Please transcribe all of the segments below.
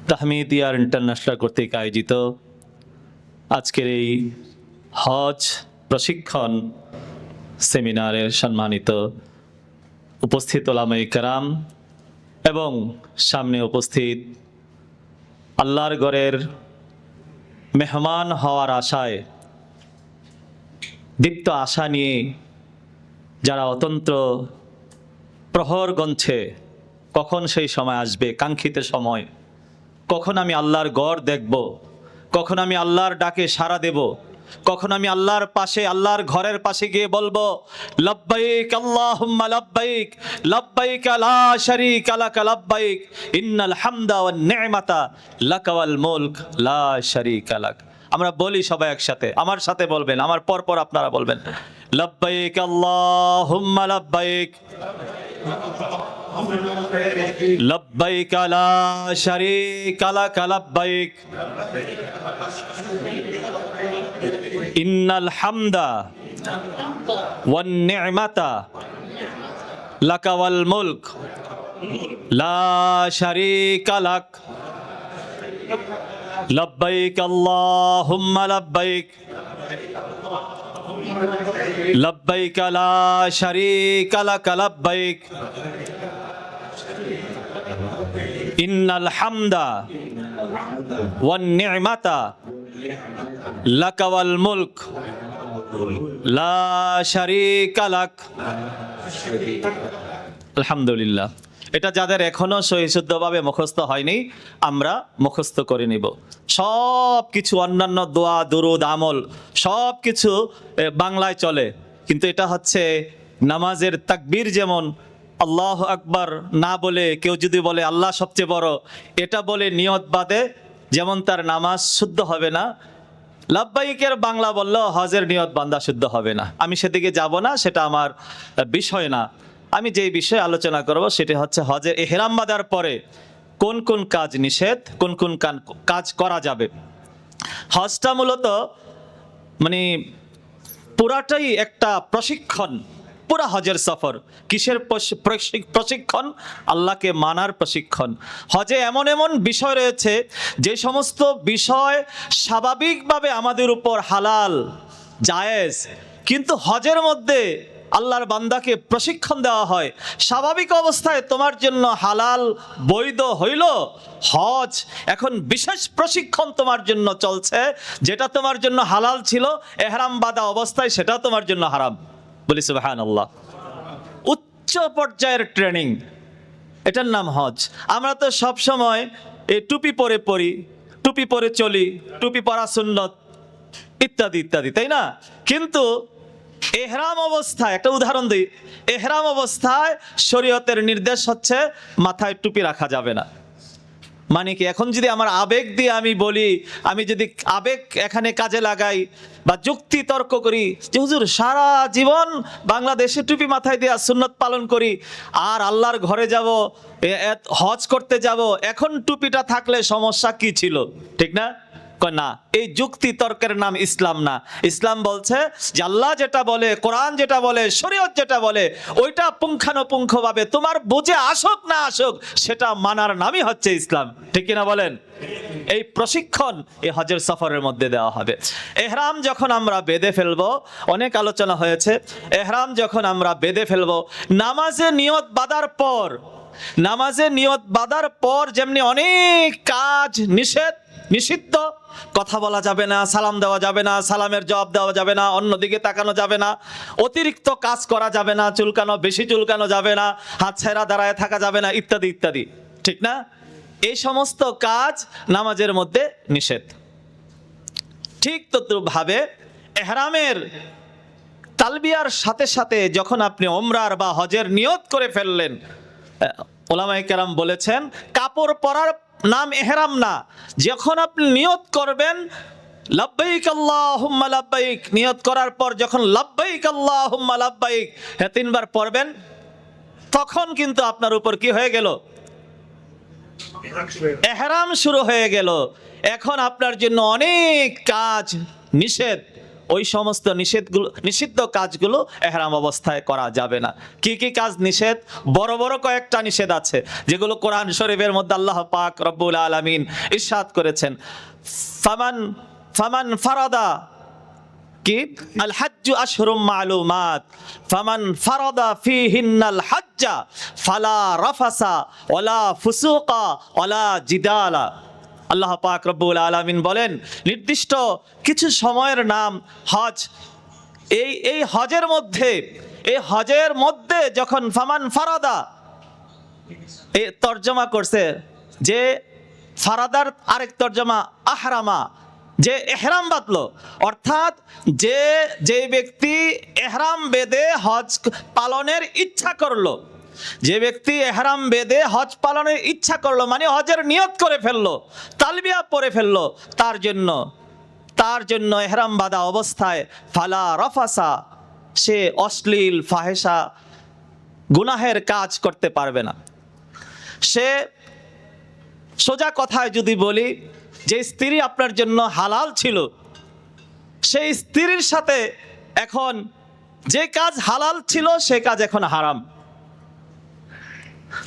তাহমিদিয়া international কর্তৃক আয়োজিত আজকের এই হজ প্রশিক্ষণ সেমিনারের সম্মানিত উপস্থিত ওলামায়ে কেরাম এবং সামনে উপস্থিত আল্লাহর ঘরের মেহমান হওয়ার আশায় দীপ্ত আশা নিয়ে যারা অতন্ত্র প্রহর গণছে, কখন সেই সময় আসবে, কাঙ্ক্ষিত সময়, কখন আমি আল্লাহর ঘর দেখব, কখন আমি আল্লাহর ডাকে সাড়া দেব, কখন আমি আল্লাহর পাশে, আল্লাহর ঘরের পাশে গিয়ে বলবো লব্বাইক আল্লাহুম্মা লব্বাইক লব্বাইক লা শারীকা লাক লব্বাইক ইন্নাল হামদা ওয়ান নি'মাতা লাকা ওয়াল মুলক লা শারীকা লাক। আমরা বলি সবাই একসাথে, আমার সাথে বলবেন, আমার পরপর আপনারা বলবেন লব্বাইক আল্লাহুম্মা লব্বাইক লব্বাইক লা শারীকা লাক লব্বাইক ইন্নাল হামদা ওয়ান নি'মাতা লাকা ওয়াল মুলক লা শারীকা লাক লব্বাইক আল্লাহুম্মা লব্বাইক লব্বাইক লা শারীকা লাক লব্বাইক ইন্নাল হামদা ওয়ান নি'মাতা লাকা ওয়াল মুলক লা শারীকা লাক। আলহামদুলিল্লাহ। এটা যাদের এখনো সহিশুদ্ধভাবে মুখস্থ হয়নি, আমরা মুখস্থ করে নিব। সব কিছু অন্যান্য দোয়া দুরুদ আমল সব কিছু বাংলায় চলে, কিন্তু এটা হচ্ছে নামাজের তাকবীর। যেমন আল্লাহু আকবার না বলে কেউ যদি বলে আল্লাহ সবচেয়ে বড়, এটা বলে নিয়ত বাঁধে, যেমন তার নামাজ শুদ্ধ হবে না। লাব্বাইকের বাংলা বললেও হজের নিয়ত বান্দা শুদ্ধ হবে না। আমি সেদিকে যাব না, সেটা আমার বিষয় না। আমি যেই বিষয়ে আলোচনা করব সেটা হচ্ছে হজের ইহরাম বাঁধার পরে কোন কোন কাজ নিষেধ, কোন কোন কাজ করা যাবে। হজটা মূলত মানে পুরাটাই একটা প্রশিক্ষণ, পুরা হজের সফর কিসের প্রশিক্ষণ? আল্লাহকে মানার প্রশিক্ষণ। হজে এমন এমন বিষয় রয়েছে যে সমস্ত বিষয় স্বাভাবিকভাবে আমাদের উপর হালাল জায়েজ, কিন্তু হজের মধ্যে আল্লাহর বান্দাকে প্রশিক্ষণ দেওয়া হয়। স্বাভাবিক অবস্থায় তোমার জন্য হালাল বৈধ হইল, হজ এখন বিশেষ প্রশিক্ষণ তোমার জন্য চলছে। যেটা তোমার জন্য হালাল ছিল ইহরাম বাঁধা অবস্থায়, সেটা তোমার জন্য হারাম। বলি সুবহানাল্লাহ। উচ্চ পর্যায়ের ট্রেনিং, এটার নাম হজ। আমরা তো সব সময় এই টুপি পরে পড়ি, টুপি পরে চলি, টুপি পরা সুন্নত ইত্যাদি ইত্যাদি, তাই না? কিন্তু ইহরাম অবস্থায়, একটা উদাহরণ দিই, ইহরাম অবস্থায় শরীয়তের নির্দেশ হচ্ছে মাথায় টুপি রাখা যাবে না। মানে কি, এখন যদি আমার আবেগ দিয়ে আমি বলি, আমি যদি আবেগ এখানে কাজে লাগাই বা যুক্তি তর্ক করি যে হুজুর সারা জীবন বাংলাদেশে টুপি মাথায় দিয়ে সুন্নত পালন করি, আর আল্লাহর ঘরে যাব, হজ করতে যাব, এখন টুপিটা থাকলে সমস্যা কি ছিল? ঠিক না? না, এই যুক্তি তর্কের নাম ইসলাম না। ইসলাম বলছে যে আল্লাহ যেটা বলে, কোরআন যেটা বলে, শরীয়ত যেটা বলে, ওইটা পুঙ্খানুপুঙ্খভাবে তোমার বুঝে আসুক না আসুক, সেটা মানার নামই হচ্ছে ইসলাম। ঠিক কিনা বলেন? এই প্রশিক্ষণ এই হজের সফরের মধ্যে দেওয়া হবে। ইহরাম যখন আমরা বেঁধে ফেলবো, অনেক আলোচনা হয়েছে, ইহরাম যখন আমরা বেঁধে ফেলবো, নামাজে নিয়ত বাঁধার পর, নামাজে নিয়ত বাঁধার পর যেমনি অনেক কাজ নিষিদ্ধ, কথা বলা যাবে না, সালাম দেওয়া যাবে না, সালামের জবাব দেওয়া যাবে না, অন্যদিকে তাকানো যাবে না, অতিরিক্ত কাজ করা যাবে না, চুলকানো, বেশি চুলকানো যাবে না, হাত ছেঁড়া দাঁড়ায় থাকা যাবে না, ইত্যাদি ইত্যাদি। ঠিক না? এই সমস্ত কাজ নামাজের মধ্যে নিষেধ। ঠিক তদ্রূপভাবে ইহরামের তালবিয়ার সাথে সাথে যখন আপনি ওমরার বা হজের নিয়ত করে ফেললেন, ওলামায়ে কেরাম বলেছেন কাপড় পরার নাম ইহরাম না। যখন আপনি নিয়ত করবেন লব্বাইক আল্লাহুম্মা লব্বাইক, নিয়ত করার পর যখন লব্বাইক আল্লাহুম্মা লব্বাইক তিনবার পড়বেন, তখন কিন্তু আপনার উপর কি হয়ে গেল? ইহরাম শুরু হয়ে গেল। এখন আপনার জন্য অনেক কাজ নিষেধ, ওই সমস্ত নিষিদ্ধ কাজগুলো এহরাম অবস্থায় করা যাবে না। কি কি কাজ নিষেধ? বড় বড় কয়েকটা নিষেধ আছে, যেগুলো কোরআন শরীফের মধ্যে আল্লাহ পাক রব্বুল আলামিন ইরশাদ করেছেন। ফামান ফারাদা কি আল হজ্জু আশহুরুম মালুমাত ফামান ফারাদা ফীহিন্নাল হজ্জা ফালা রাফাসা ওয়ালা ফুসুকা ওয়ালা জিদালা। আল্লাহ পাক রব্বুল আলামিন বলেন, নির্দিষ্ট কিছু সময়ের নাম হজ। এই হজের মধ্যে যখন ফামান ফারাদা তর্জমা করছে, যে ফারাদার আরেক তর্জমা আহরামা, যে এহরাম বাঁধলো, অর্থাৎ যে ব্যক্তি এহরাম বেঁধে হজ পালনের ইচ্ছা করলো, যে ব্যক্তি এহরাম বেঁধে হজ পালনের ইচ্ছা করলো, মানে হজের নিয়ত করে ফেললো, তালবিয়া পড়ে ফেললো, তার জন্য এহরাম বাঁধা অবস্থায় ফালা রাফাসা, সে অশ্লীল ফাহেসা গুনাহের কাজ করতে পারবে না। সে, সোজা কথায় যদি বলি, যে স্ত্রী আপনার জন্য হালাল ছিল, সেই স্ত্রীর সাথে এখন যে কাজ হালাল ছিল সে কাজ এখন হারাম,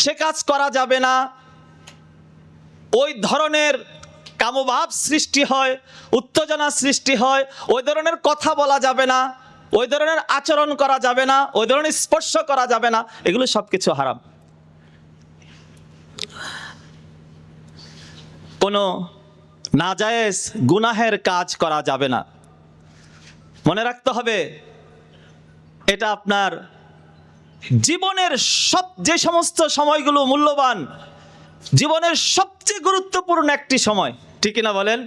সে কাজ করা যাবে না। ওই ধরনের কামভাব সৃষ্টি হয়, উত্তেজনা সৃষ্টি হয়, ওই ধরনের কথা বলা যাবে না, ওই ধরনের আচরণ করা যাবে না, ওই ধরনের স্পর্শ করা যাবে না, এগুলো সবকিছু হারাম। কোনো নাজায়েজ গুনাহের কাজ করা যাবে না। মনে রাখতে হবে, এটা আপনার জীবনের যে সমস্ত সময়গুলো মূল্যবান, জীবনের সবচেয়ে গুরুত্বপূর্ণ একটি সময়, ঠিক কিনা বলেন?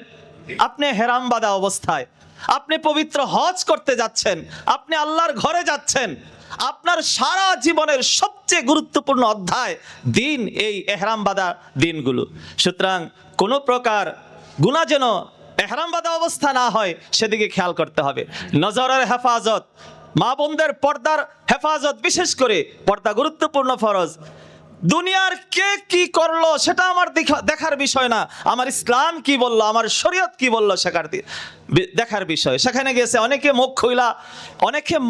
আপনি হেরাম বাঁধা অবস্থায়, আপনি পবিত্র হজ করতে যাচ্ছেন, আপনি আল্লাহর ঘরে যাচ্ছেন, আপনার সারা জীবনের সবচেয়ে গুরুত্বপূর্ণ অধ্যায় দিন এই এহরাম বাঁধা দিনগুলো। সুতরাং কোনো প্রকার গুনাহ যেন এহরাম বাঁধা অবস্থা না হয়, সেদিকে খেয়াল করতে হবে। নজরের হেফাজত, মা বোনদের পর্দার হেফাজত, বিশেষ করে পর্দা গুরুত্বপূর্ণ ফরজ। দুনিয়ার কে কি করলো সেটা আমার দেখার বিষয় না, আমার ইসলাম কি বললো, আমার শরীয়ত কি বললো দেখার বিষয়। সেখানে গেছে অনেকে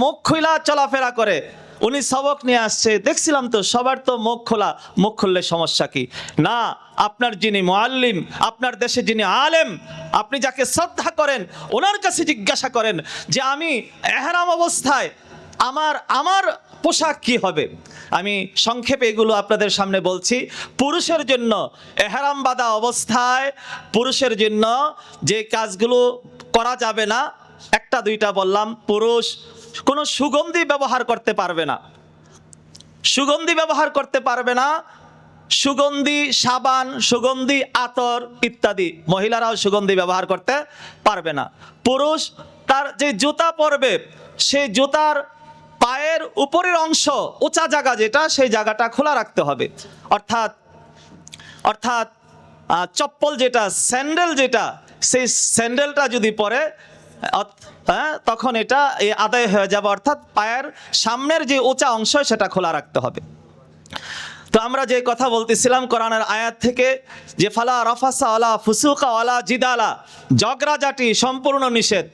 মুখ খুইলা চলাফেরা করে। উনি সবক নিয়ে আসছে, দেখছিলাম তো সবার তো মুখ খোলা, মুখ খুললে সমস্যা কি? না, আপনার যিনি মুআল্লিম, আপনার দেশে যিনি আলেম, আপনি যাকে শ্রদ্ধা করেন, ওনার কাছে জিজ্ঞাসা করেন যে আমি এহরাম অবস্থায় আমার পোশাক কি হবে। আমি সংক্ষেপে এগুলো আপনাদের সামনে বলছি। পুরুষের জন্য এহরাম বাঁধা অবস্থায় পুরুষের জন্য যে কাজগুলো করা যাবে না, একটা দুইটা বললাম। পুরুষ কোনো সুগন্ধি ব্যবহার করতে পারবে না, সুগন্ধি সাবান, সুগন্ধি আতর ইত্যাদি। মহিলারাও সুগন্ধি ব্যবহার করতে পারবে না। পুরুষ তার যে জুতা পরবে, সেই জুতার পায়ের উপরের অংশ, উঁচা জায়গা যেটা, সেই জায়গাটা খোলা রাখতে হবে। অর্থাৎ চপ্পল যেটা, স্যান্ডেল যেটা, সেই স্যান্ডেলটা যদি পরে তখন এটা আদায় হয়ে যাবে। অর্থাৎ পায়ের সামনের যে উঁচা অংশ সেটা খোলা রাখতে হবে। তো আমরা যে কথা বলতেছিলাম কোরআনের আয়াত থেকে, যে ফালা রাফাসা ওয়ালা ফুসুকা ওয়ালা জিদালা, ঝগড়াঝাটি সম্পূর্ণ নিষেধ।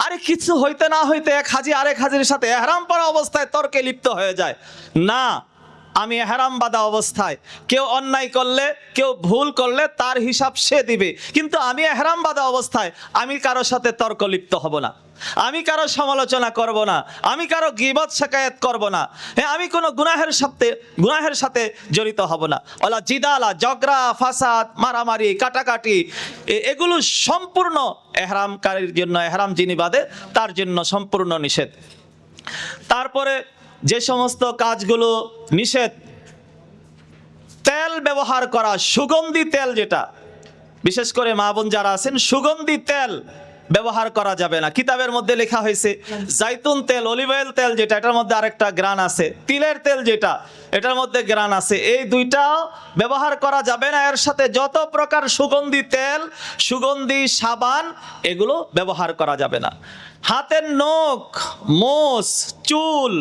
আরে কিছু হইতে না হইতে এক হাজি আরেক হাজির সাথে এহরাম পরা অবস্থায় তর্কে লিপ্ত হয়ে যায়। না, আমি এহরাম বাঁধা অবস্থায়, কেউ অন্যায় করলে, কেউ ভুল করলে তার হিসাব সে দিবে, কিন্তু আমি এহরাম বাঁধা অবস্থায় আমি কারো সাথে তর্ক লিপ্ত হব না, আমি কারো সমালোচনা করব না, আমি কারো গীবত শিকায়াত করব না, হ্যাঁ, আমি কোনো গুনাহের সাথে জড়িত হব না। ওলা জিদালা, ঝগড়া ফাসাদ, মারামারি, কাটাকাটি, এগুলো সম্পূর্ণ এহরামকারীর জন্য, এহরাম যিনি বাঁধে তার জন্য সম্পূর্ণ নিষেধ। তারপরে যে সমস্ত কাজগুলো নিষেধ, তেল ব্যবহার করা, সুগন্ধি তেল যেটা, বিশেষ করে মা বোন যারা আছেন, সুগন্ধি তেল ব্যবহার করা যাবে না। কিতাবের মধ্যে লেখা হয়েছে জাইতুন তেল, অলিভ অয়েল তেল যেটা, এটার মধ্যে আরেকটা গ্রান আছে, তিলের তেল যেটা, এটার মধ্যে গ্রান আছে, এই দুইটাও ব্যবহার করা যাবে না। এর সাথে যত প্রকার সুগন্ধি তেল, সুগন্ধি সাবান, এগুলো ব্যবহার করা যাবে না। হাতের নখ, মোষ, চুল,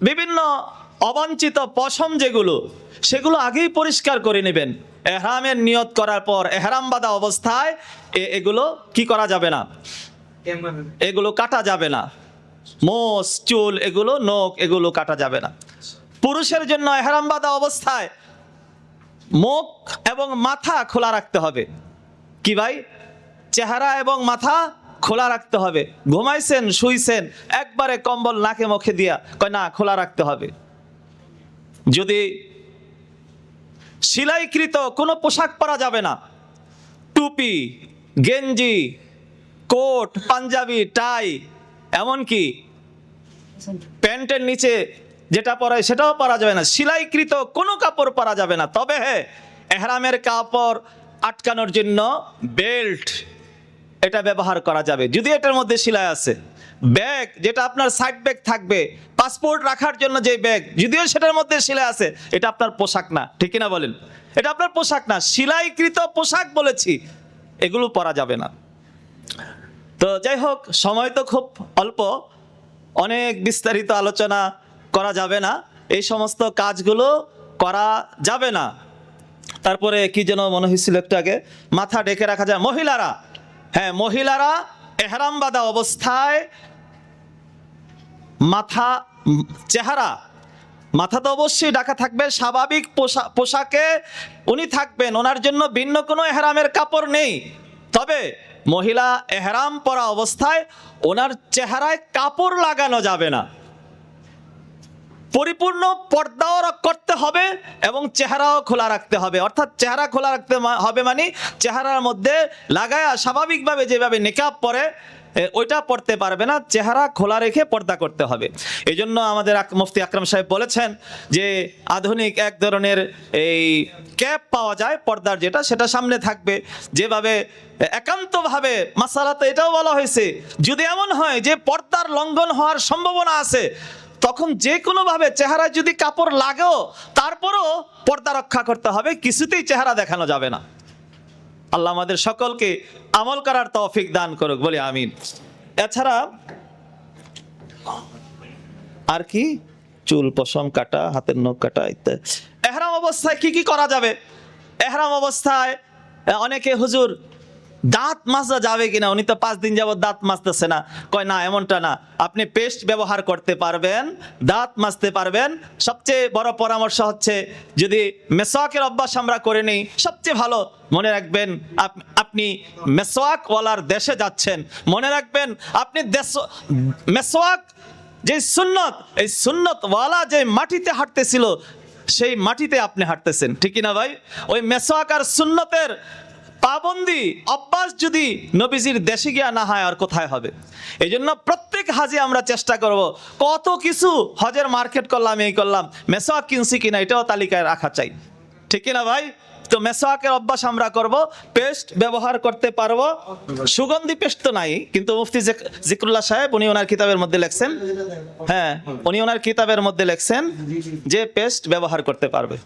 বিভিন্ন অবাঞ্ছিত পশম যেগুলো, সেগুলো আগেই পরিষ্কার করে নেবেন। এহরামের নিয়ত করার পর, এহরাম বাঁধা অবস্থায় এগুলো কি করা যাবে না, এগুলো কাটা যাবে না। মোষ, চুল, এগুলো নখ, এগুলো কাটা যাবে না। পুরুষের জন্য এহরাম বাঁধা অবস্থায় মুখ এবং মাথা খোলা রাখতে হবে। কি ভাই? চেহারা এবং মাথা খোলা রাখতে হবে। ঘুমাইছেন, শুইছেন, একবারে কম্বল নাকে মুখে দিয়া, কয় না, খোলা রাখতে হবে। যদি সেলাইকৃত কোনো পোশাক পরা যাবে না। টুপি, গেঞ্জি, কোট, পাঞ্জাবি, টাই, এমনকি প্যান্টের নিচে যেটা পরায় সেটাও পরা যাবে না। সেলাইকৃত কোনো কাপড় পরা যাবে না। তবে হ্যাঁ, এহরামের কাপড় আটকানোর জন্য বেল্ট, এটা ব্যবহার করা যাবে যদি এটার মধ্যে সেলাই আছে। ব্যাগ, যেটা আপনার সাইড ব্যাগ থাকবে, পাসপোর্ট রাখার জন্য যে ব্যাগ, যদিও সেটার মধ্যে সেলাই আছে, এটা আপনার পোশাক না। ঠিক কিনা বলেন? এটা আপনার পোশাক না, সেলাইকৃত পোশাক বলেছি, এগুলো পরা যাবে না। তো যাই হোক, সময় তো খুব অল্প, অনেক বিস্তারিত আলোচনা করা যাবে না। এই সমস্ত কাজগুলো করা যাবে না। তারপরে কি যেন মনে হয়েছিল একটু আগে, মাথা ঢেকে রাখা যায়। মহিলারা, হ্যাঁ, মহিলারা এহরাম বাঁধা অবস্থায় মাথা, চেহারা, মাথা তো অবশ্যই ঢাকা থাকবে। স্বাভাবিক পোশাকে উনি থাকবেন, ওনার জন্য ভিন্ন কোনো এহরামের কাপড় নেই। তবে মহিলা এহরাম পরা অবস্থায় ওনার চেহারায় কাপড় লাগানো যাবে না। পরিপূর্ণ পর্দাও করতে হবে এবং চেহারাও খোলা রাখতে হবে। অর্থাৎ চেহারা খোলা রাখতে হবে মানে চেহারার মধ্যে লাগায়া স্বাভাবিকভাবে যেভাবে নিকাব পরে ওইটা পড়তে পারবে না, চেহারা খোলা রেখে পর্দা করতে হবে। এই জন্য আমাদের মুফতি আকরাম সাহেব বলেছেন যে আধুনিক এক ধরনের এই ক্যাপ পাওয়া যায় পর্দার, যেটা সেটা সামনে থাকবে। যেভাবে একান্তভাবে মাসালাতে এটাও বলা হয়েছে, যদি এমন হয় যে পর্দার লঙ্ঘন হওয়ার সম্ভাবনা আছে, তখন যে কোনোভাবে চেহারায় যদি কাপড় লাগেও তারপরও পর্দা রক্ষা করতে হবে, কিছুতেই চেহারা দেখানো যাবে না। আল্লাহ আমাদের সকলকে আমল করার তৌফিক দান করুক, বলি আমিন। এছাড়া আর কি, চুল পশম কাটা, হাতের নখ কাটা ইত্যাদি। এহরাম অবস্থায় কি কি করা যাবে? এহরাম অবস্থায় অনেকে, হুজুর দাঁত মাজা যাবে কিনা, উনি তো 5 দিন যাবত দাঁত মাজতেছে না। কয় না, এমনটা না, আপনি পেস্ট ব্যবহার করতে পারবেন, দাঁত মাজতে পারবেন। সবচেয়ে বড় পরামর্শ হচ্ছে যদি মেসওয়াকের অভ্যাস আমরা করে নিই, সবচেয়ে ভালো। মনে রাখবেন, আপনি মেসওয়াকওয়ালার দেশে যাচ্ছেন, মনে রাখবেন আপনি মেসওয়াক যে সুন্নত, এই সুন্নতওয়ালা যে মাটিতে হাঁটতেছিল, সেই মাটিতে আপনি হাঁটতেছেন। ঠিক না ভাই? ওই মেসওয়াক আর সুন্নতের পাবন্দি অভ্যাস যদি নবীজির দেশে গিয়া না হয়, আর কোথায় হবে? এই জন্য প্রত্যেক হাজে আমরা চেষ্টা করব, কত কিছু হজের মার্কেট করলাম, এই করলাম, মেসওয়াক কিনছি কিনা এটাও তালিকায় রাখা চাই। ঠিক না ভাই? তো মেসওয়াকের অভ্যাস আমরা করব, পেস্ট ব্যবহার করতে পারবো। সুগন্ধি পেস্ট তো নাই, কিন্তু মুফতি জিকরুল্লাহ সাহেব উনি ওনার কিতাবের মধ্যে লেখছেন, হ্যাঁ, উনি ওনার কিতাবের মধ্যে লেখছেন যে পেস্ট ব্যবহার করতে পারবে।